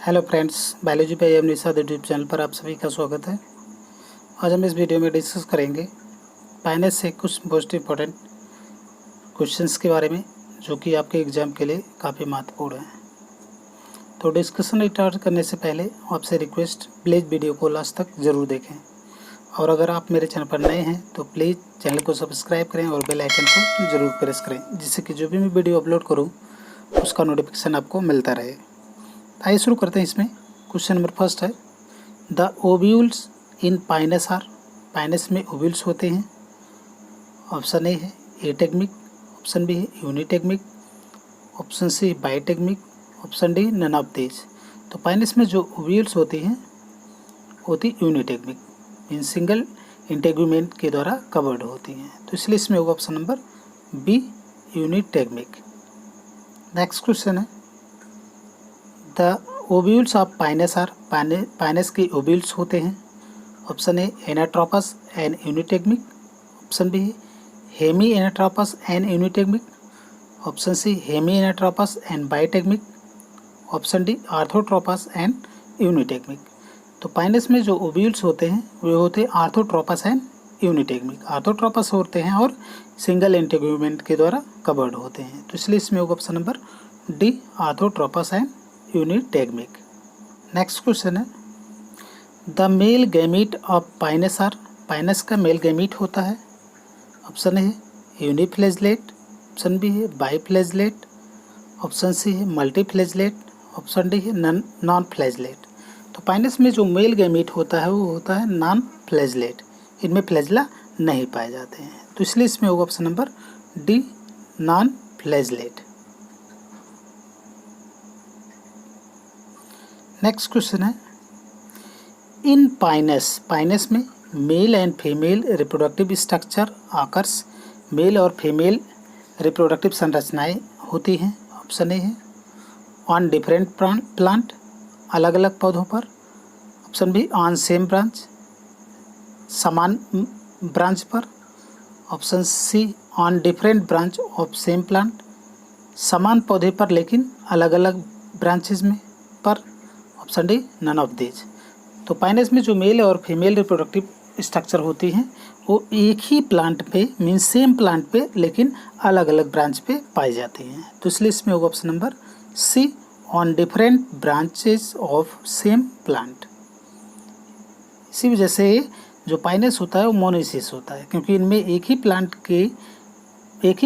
Hello friends, biology by M Nishad YouTube channel पर आप सभी का स्वागत है। आज हम इस वीडियो में डिस्कस करेंगे पाइनेस से कुछ मोस्ट इम्पोर्टेंट क्वेश्चंस के बारे में जो कि आपके एग्जाम के लिए काफ़ी महत्वपूर्ण हैं। तो डिस्कशन स्टार्ट करने से पहले आपसे रिक्वेस्ट, प्लीज़ वीडियो को लास्ट तक ज़रूर देखें और अगर आप मेरे चैनल पर नए हैं तो प्लीज़ चैनल को सब्सक्राइब करें और बेल आइकन को ज़रूर प्रेस करें, जिससे कि जो भी मैं वीडियो अपलोड करूँ उसका नोटिफिकेशन आपको मिलता रहे। आइए शुरू करते हैं। इसमें क्वेश्चन नंबर फर्स्ट है, the ovules in Pinus are. Pinus में ओव्यूल्स होते हैं। ऑप्शन ए है एटेगमिक, ऑप्शन बी है unitegmic, option C bitegmic, option D none of these. तो पाइनस में जो ओव्यूल्स होती हैं होती यूनिटेगमिक, इन सिंगल इंटेगुमेंट के द्वारा कवर्ड होती हैं। तो इसलिए इसमें होगा option number B unitegmic. Next question है, the ovules of Pinus are. Pinus के ओव्यूल्स होते हैं। Option A anatropous and unitegmic, option B hemianatropous and unitegmic, option C hemianatropous and bitegmic, option D orthotropous and unitegmic. तो Pinus में जो ovules होते हैं वे होते हैं आर्थोट्रोपस एंड यूनिटेगमिक। आर्थोट्रोपस होते हैं और सिंगल इंटेगुमेंट के द्वारा कवर्ड होते हैं। तो इसलिए इसमें होगा option number D orthotropous and unitegmic. Next question है, the male gamete of Pinus are. Pinus का मेल गैमीट होता है। ऑप्शन ए है यूनिफ्लैजलेट, ऑप्शन बी है बाईफ्लैजलेट, ऑप्शन सी है मल्टीफ्लैजलेट, ऑप्शन डी है नॉन फ्लैजलेट। तो पाइनस में जो मेल गैमीट होता है वो होता है नॉन फ्लैजलेट। इनमें फ्लैजला नहीं पाए जाते हैं। तो इसलिए इसमें होगा option number D non flagellate. Next question है, इन पाइनस। पाइनस में male and female reproductive structure occurs. Male और फीमेल रिप्रोडक्टिव संरचनाएं होती हैं। ऑप्शन ए है ऑन डिफरेंट प्लांट, अलग अलग पौधों पर, option B on same branch, समान ब्रांच पर, option C on different branch of same plant, समान पौधे पर लेकिन अलग अलग ब्रांचेज में पर, option D none of these. तो पाइनस में जो मेल और फीमेल रिप्रोडक्टिव स्ट्रक्चर होती हैं वो एक ही प्लांट पे, मीन सेम प्लांट पे लेकिन अलग अलग ब्रांच पे पाई जाती हैं। तो इसलिए इसमें होगा option number C on different branches of same plant. इसी वजह से जो पाइनस होता है वो मोनोसिस होता है, क्योंकि इनमें एक ही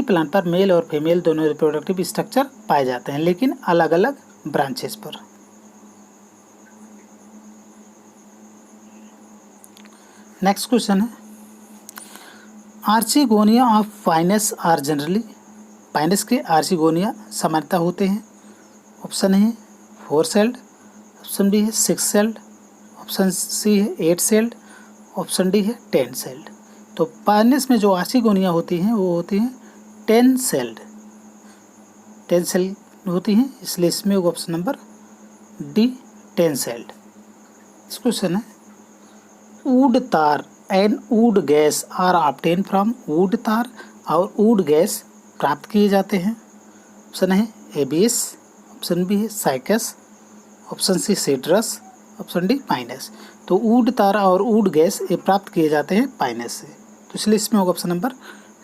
प्लांट पर मेल और फीमेल दोनों रिप्रोडक्टिव स्ट्रक्चर पाए जाते हैं लेकिन अलग अलग ब्रांचेस पर। नेक्स्ट क्वेश्चन है, archegonia of Pinus are generally. Pinus के आर्चिगोनिया सामान्यतः होते हैं। ऑप्शन है 4 सेल्ड, ऑप्शन बी है 6 सेल्ड, ऑप्शन सी है 8 सेल्ड, ऑप्शन डी है 10 सेल्ड। तो पाइनस में जो आर्चिगोनिया होती हैं वो होती हैं 10 सेल्ड। 10 सेल होती हैं, इसलिए इसमें होगा option number D 10 celled. Next question है, wood tar and wood gas are obtain from. Wood तार और वुड गैस प्राप्त किए जाते हैं। ऑप्शन है एबीएस, ऑप्शन बी है Cycas, option C citrus, option D Pinus. तो वुड तार और वुड गैस ये प्राप्त किए जाते हैं पाइनस से। तो इसलिए इसमें होगा option number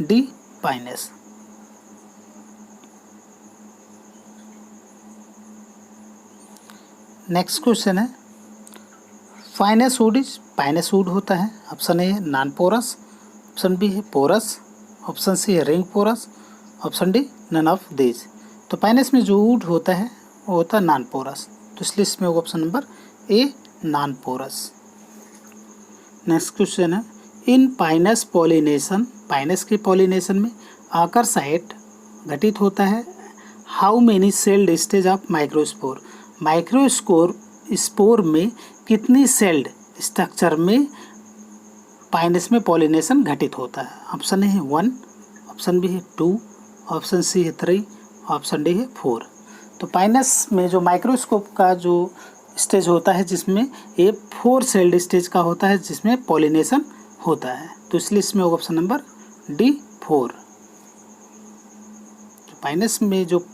D Pinus. Next question है, पाइनस वुड पाइनस वुड होता है। ऑप्शन ए है नॉन पोरस, ऑप्शन बी है पोरस, ऑप्शन सी है ring porous, option D none of these. तो पाइनस में जो वुड होता है वो होता है नॉन पोरस। तो इसलिए इसमें होगा option number A non porous. Next question है, इन पाइनस पॉलिनेशन। पाइनस के पॉलिनेशन में आकर साइट घटित होता है। How many celled stage of microspore. Spore में कितनी सेल्ड स्ट्रक्चर में पाइनस में पॉलिनेशन घटित होता है। ऑप्शन ए है 1, ऑप्शन बी है 2, ऑप्शन सी है 3, ऑप्शन डी है 4। तो पाइनस में जो माइक्रोस्कोप का जो स्टेज होता है जिसमें ये 4 सेल्ड स्टेज का होता है जिसमें पॉलिनेशन होता है। तो इसलिए इसमें होगा ऑप्शन नंबर डी 4। पाइनस में जो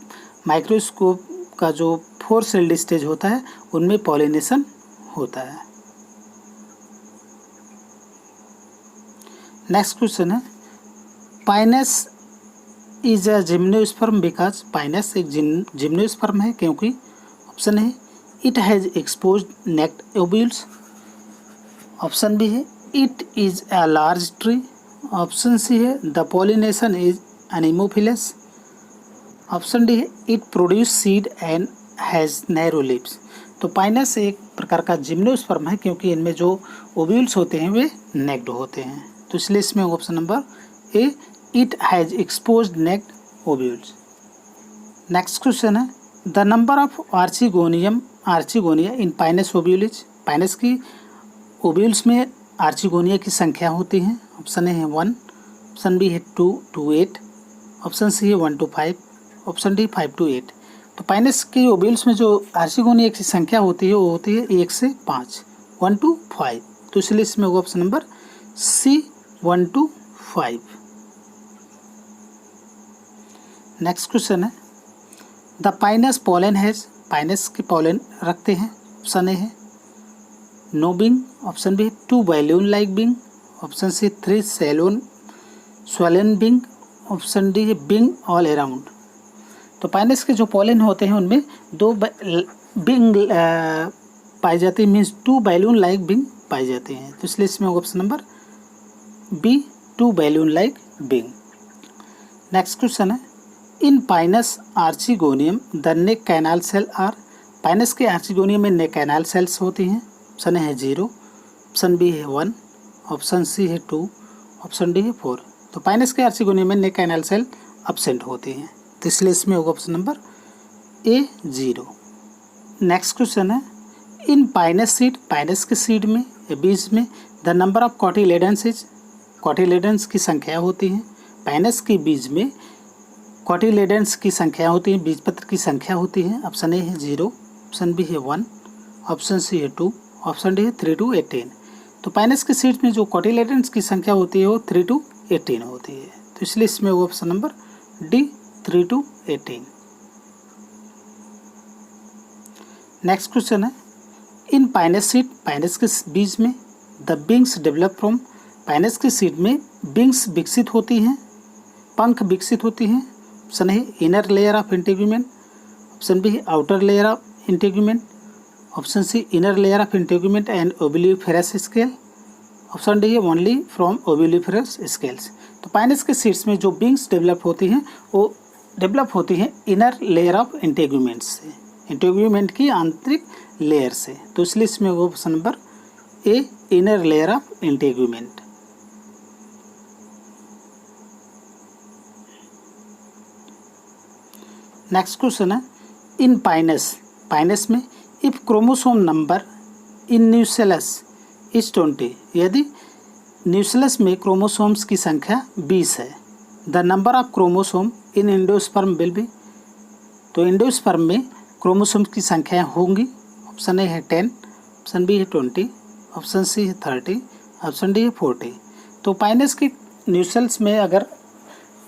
माइक्रोस्कोप का जो 4 सेल्ड स्टेज होता है उनमें पॉलिनेशन होता है। नेक्स्ट क्वेश्चन है Pinus is a gymnosperm because Pinus एक जिम्नोस्पर्म है क्योंकि ऑप्शन है it has exposed naked ovules, option B है it is a large tree, option C है the pollination is anemophilous, option D है it produce seed and has narrow lips. तो Pinus एक प्रकार का जिम्नोस्पर्म है क्योंकि इनमें जो ओव्यूल्स होते हैं वे नेक्ड होते हैं, तो इसलिए इसमें option number A it has exposed naked ovules. Next question है the number of archegonia in Pinus ovules, Pinus की ओव्यूल्स में आर्चिगोनिया की संख्या होती है, ऑप्शन ए है 1, ऑप्शन बी है 2 to 8, ऑप्शन सी है 1 to 5, ऑप्शन डी 5 to 8। तो पाइनस की ओव्यूल्स में जो आर्चिगोनिया की संख्या होती है वो होती है 1 से 5, 1 to 5, तो इसलिए इसमें होगा option number C 1 to 5। Next question है the Pinus pollen has, Pinus के पोलन रखते हैं, ऑप्शन ए है no wing, option B 2 balloon like wing, option C 3 swollen wing, option D है बिंग ऑल अराउंड। तो पाइनस के जो pollen होते हैं उनमें 2 बिंग पाई जाती है, मीन्स 2 बैलून लाइक बिंग पाई जाते हैं, तो इसलिए इसमें option number B 2 balloon like wing. Next question है in Pinus archegonium the neck canal cell are, Pinus के आर्चिगोनियम में नेक कैनाल सेल्स होती हैं, ऑप्शन है 0, ऑप्शन बी है 1, ऑप्शन सी है 2, ऑप्शन डी है 4। तो पाइनस के आर्चिगोनियम में नेक कैनाल सेल एब्सेंट होती हैं, तो इसलिए इसमें होगा ऑप्शन नंबर ए 0। नेक्स्ट क्वेश्चन है इन पाइनस सीड, पाइनस के सीड में या बीज में the number of cotyledons is, cotyledons की संख्या होती है, पाइनस के बीज में कॉटिलेडन्स की संख्या होती है, बीजपत्र की संख्या होती है, ऑप्शन ए है 0, ऑप्शन बी है 1, ऑप्शन सी है 2, ऑप्शन डी है 3 to 18। तो पाइनस के सीड्स में जो कॉटिलेडन्स की संख्या होती है वो 3 to 18 होती है, तो इसलिए इसमें वो option number D 3 to 18। Next question है इन पाइनस सीड, पाइनस के बीज में द बिंग्स डेवलप फ्रॉम, पाइनस के सीड में बिंग्स विकसित होती हैं, पंख विकसित होती हैं, ऑप्शन है inner layer of integument, option B है outer layer of integument, option C inner layer of integument and ovuliferous scale, option D है ओनली फ्रॉम ओबिलिफेरस स्केल्स। तो पाइनस के सीड्स में जो बिंग्स डेवलप होती हैं वो डेवलप होती हैं इनर लेयर ऑफ इंटेग्यूमेंट से, इंटेग्यूमेंट की आंतरिक लेयर से, तो इसलिए इसमें वो option number a inner layer of integument. Next question है इन पाइनस, पाइनस में if chromosome number in nucellus is 20, यदि न्यूसेलस में क्रोमोसोम्स की संख्या 20 है, the number of chromosome in endosperm will be, तो एंडोस्पर्म में क्रोमोसोम्स की संख्या होंगी, ऑप्शन ए है 10, ऑप्शन बी है 20, ऑप्शन सी है 30, ऑप्शन डी है 40। तो पाइनस के न्यूसेल्स में अगर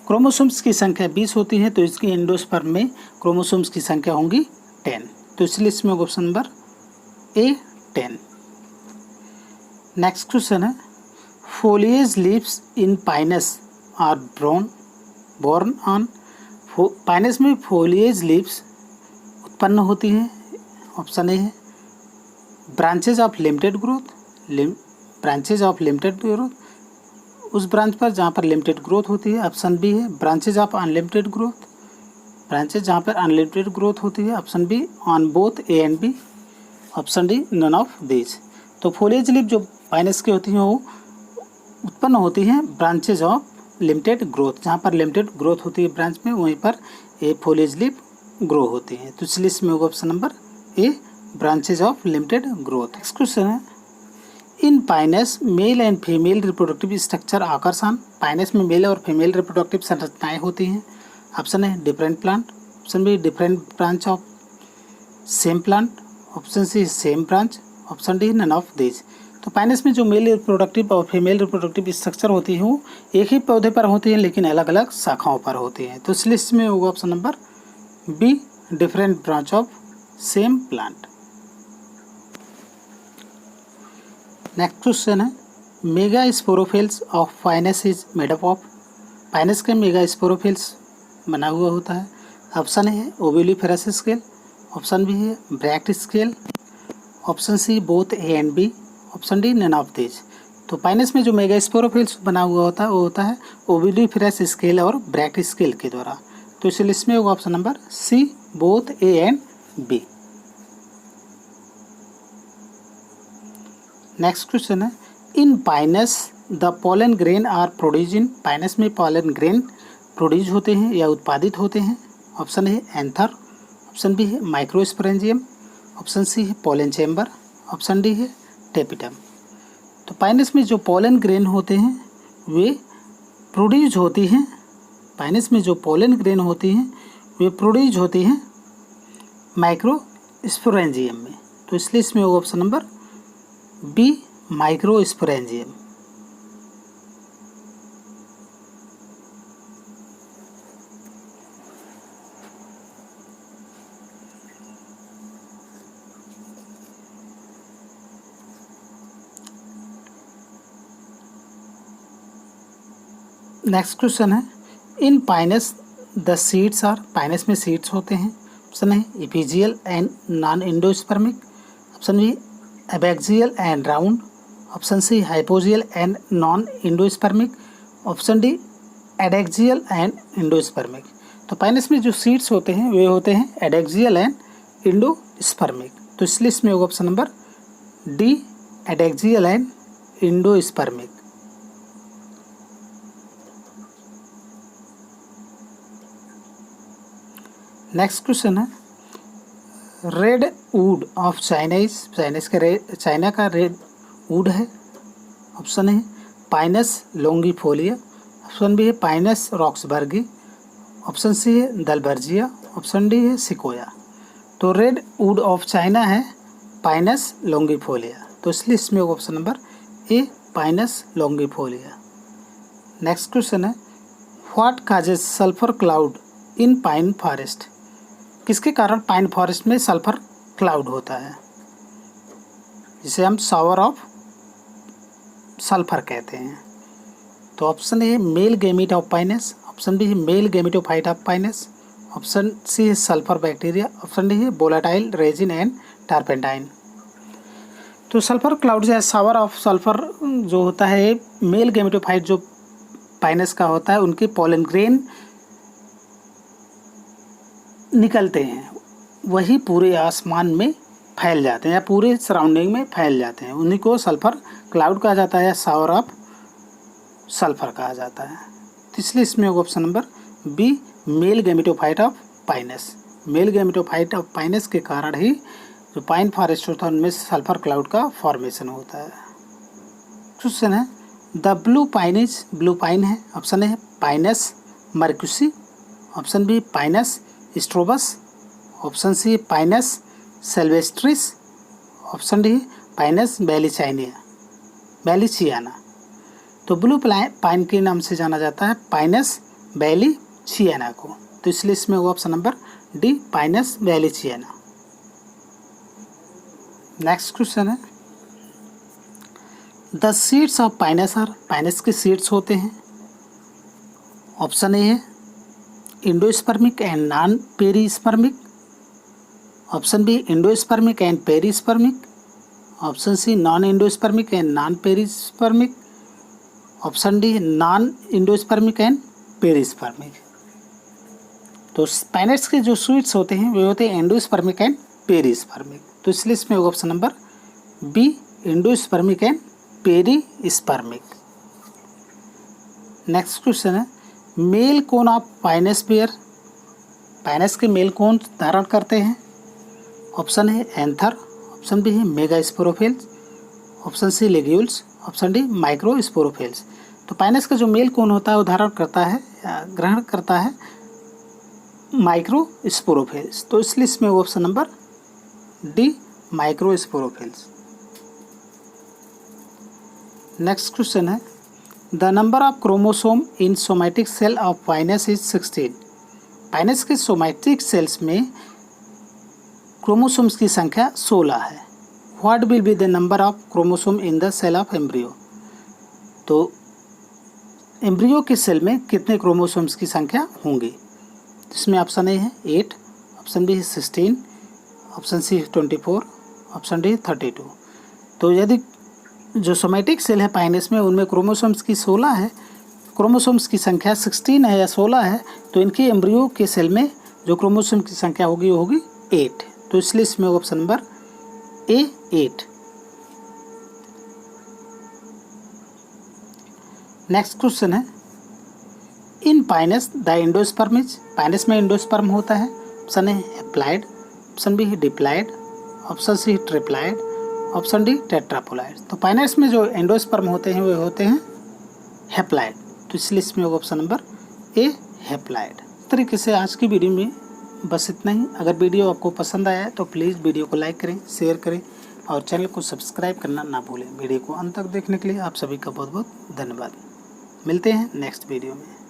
क्रोमोसोम्स की संख्या 20 होती है तो इसकी एंडोस्पर्म में क्रोमोसोम्स की संख्या होंगी 10, तो इसलिए इसमें option number A 10। Next question है foliage leaves in Pinus are borne on, Pinus में फोलिएज लीव्स उत्पन्न होती हैं, ऑप्शन ए है branches of limited growth, branches of limited growth, उस ब्रांच पर जहाँ पर लिमिटेड ग्रोथ होती है, ऑप्शन बी है branches of unlimited growth, branches जहाँ पर अनलिमिटेड ग्रोथ होती है, option B on both A and B, option D none of these. तो फोलिएज लीफ जो पाइनस की होती हैं वो उत्पन्न होती हैं ब्रांचेज ऑफ लिमिटेड ग्रोथ, जहाँ पर लिमिटेड ग्रोथ होती है ब्रांच में वहीं पर ये फोलिएज लीफ ग्रो होती हैं, तो इसलिए इसमें होगा option number A branches of limited growth. Next question है in Pinus male and female reproductive structure आकर्षण, पाइनस में मेल और फीमेल रिप्रोडक्टिव संरचनाएं होती हैं, ऑप्शन है different plant, option B different branch of same plant, option C same branch, option D none of these. तो Pinus में जो मेल रिप्रोडक्टिव और फीमेल रिप्रोडक्टिव स्ट्रक्चर होती है वो एक ही पौधे पर होती है लेकिन अलग अलग शाखाओं पर होती हैं, तो इसलिए इसमें होगा option number B different branch of same plant. Next question है megasporophylls of Pinus is made up of. Pinus के मेगा स्पोरोफिल्स बना हुआ होता है। ऑप्शन ए है ओविलिफेरस स्केल, ऑप्शन बी है bract scale, option C both A and B, option D none of these. तो Pinus में जो मेगा स्पोरोफिल्स बना हुआ होता है वो होता है ओविलिफेरस स्केल और ब्रैक्ट स्केल के द्वारा। तो इस लिस्ट में होगा option number C both A and B. Next question है in Pinus the pollen grain are produce in. Pinus में पोलन ग्रेन प्रोड्यूस होते हैं या उत्पादित होते हैं। ऑप्शन है एंथर, ऑप्शन बी है माइक्रोस्पोरेंजियम, ऑप्शन सी है पोलन चैम्बर, ऑप्शन डी है टेपिटम। तो पाइनस में जो पोलन ग्रेन होते हैं वे प्रोड्यूस होती हैं। पाइनस में जो पोलन ग्रेन होती हैं वे प्रोड्यूस होती हैं माइक्रोस्पोरेंजियम में। तो इसलिए इसमें होगा option number B microsporangium. Next question है in Pinus the seeds are. Pinus में सीड्स होते हैं। ऑप्शन है epigeal and non endospermic, option B abaxial and round, option C hypogeal and non endospermic, option D adaxial and endospermic. तो Pinus में जो seeds होते हैं वे होते हैं एडैक्सियल एंड एंडोस्पर्मिक। तो इसलिए इसमें होगा option number D adaxial and endospermic. Next question है redwood of Chinese. China का रेड वुड है। ऑप्शन है पाइनस लॉन्गिफोलिया, ऑप्शन बी है पाइनस रॉक्सबर्गी, ऑप्शन सी है दलबर्जिया, ऑप्शन डी है सिकोया। तो रेड वुड ऑफ चाइना है Pinus longifolia. तो इसलिए इसमें होगा option number A Pinus longifolia. Next question है what causes sulphur cloud in pine forest. किसके कारण पाइन फॉरेस्ट में सल्फर क्लाउड होता है, जिसे हम शावर ऑफ सल्फर कहते हैं। तो option A male gamete of Pinus, option B है male gametophyte of Pinus, option C है सल्फर बैक्टीरिया, ऑप्शन डी है वोलेटाइल रेजिन एंड टर्पेंटाइन। तो सल्फर क्लाउड या शावर ऑफ सल्फर जो होता है मेल गैमेटोफाइट जो पाइनस का होता है उनके पोलन ग्रेन निकलते हैं, वही पूरे आसमान में फैल जाते हैं या पूरे सराउंडिंग में फैल जाते हैं। उन्हीं को सल्फर क्लाउड कहा जाता है या शावर ऑफ सल्फर कहा जाता है। तो इसलिए इसमें होगा option number B male gametophyte of Pinus. Male gametophyte of Pinus के कारण ही जो पाइन फॉरेस्ट होता है उनमें सल्फर क्लाउड का फॉर्मेशन होता है। क्वेश्चन है the blue pine is. Blue pine है। ऑप्शन है Pinus merkusii, option B Pinus strobus, option C Pinus sylvestris, option D Pinus wallichiana. तो ब्लू पाइन के नाम से जाना जाता है पाइनस बैलीचियाना को। तो इसलिए इसमें होगा option number D Pinus wallichiana. Next question है the seeds of Pinus are. Pinus के सीड्स होते हैं। ऑप्शन ए है endospermic and non perispermic, option B endospermic and perispermic, option C non endospermic and non perispermic, option D non endospermic and perispermic. तो Pinus के जो seeds होते हैं वे होते हैं एंडोस्पर्मिक एंड पेरीस्पर्मिक। तो इसलिए इसमें होगा option number B endospermic and perispermic. Next question है male cone of Pinus bear. Pinus के मेल कोन धारण करते हैं। ऑप्शन है एंथर, ऑप्शन बी है megasporophylls, option C ligules, option D microsporophylls. तो पाइनस का जो मेल कोन होता है वो धारण करता है या ग्रहण करता है माइक्रो स्पोरोफिल्स। तो इसलिए इसमें option number D microsporophylls. Next question है the number of chromosome in somatic cell of Pinus is 16। Pinus के सोमैटिक सेल्स में क्रोमोसोम्स की संख्या 16 है। What will be the number of chromosome in the cell of embryo. तो embryo के cell में कितने क्रोमोसोम्स की संख्या होंगी। इसमें ऑप्शन ए है 8, ऑप्शन बी है 16, ऑप्शन सी 24, ऑप्शन डी 32। तो यदि जो सोमैटिक सेल है पाइनस में उनमें क्रोमोसोम्स की 16 है, क्रोमोसोम्स की संख्या 16 है या 16 है, तो इनके एम्ब्रियो के सेल में जो क्रोमोसोम की संख्या होगी वो होगी 8। तो इसलिए इसमें option number A 8। Next question है in Pinus the endosperm is. Pinus में एंडोस्पर्म होता है। Option A haploid, option B है diploid, option C triploid, option D tetraploid. तो पाइनस में जो एंडोस्पर्म होते हैं वे होते हैं हैप्लॉइड। तो इसलिए इसमें होगा ऑप्शन नंबर ए हैप्लॉइड। इस तरीके से आज की वीडियो में बस इतना ही। अगर वीडियो आपको पसंद आया है तो प्लीज़ वीडियो को लाइक करें, शेयर करें और चैनल को सब्सक्राइब करना ना भूलें। वीडियो को अंत तक देखने के लिए आप सभी का बहुत बहुत धन्यवाद। मिलते हैं नेक्स्ट वीडियो में।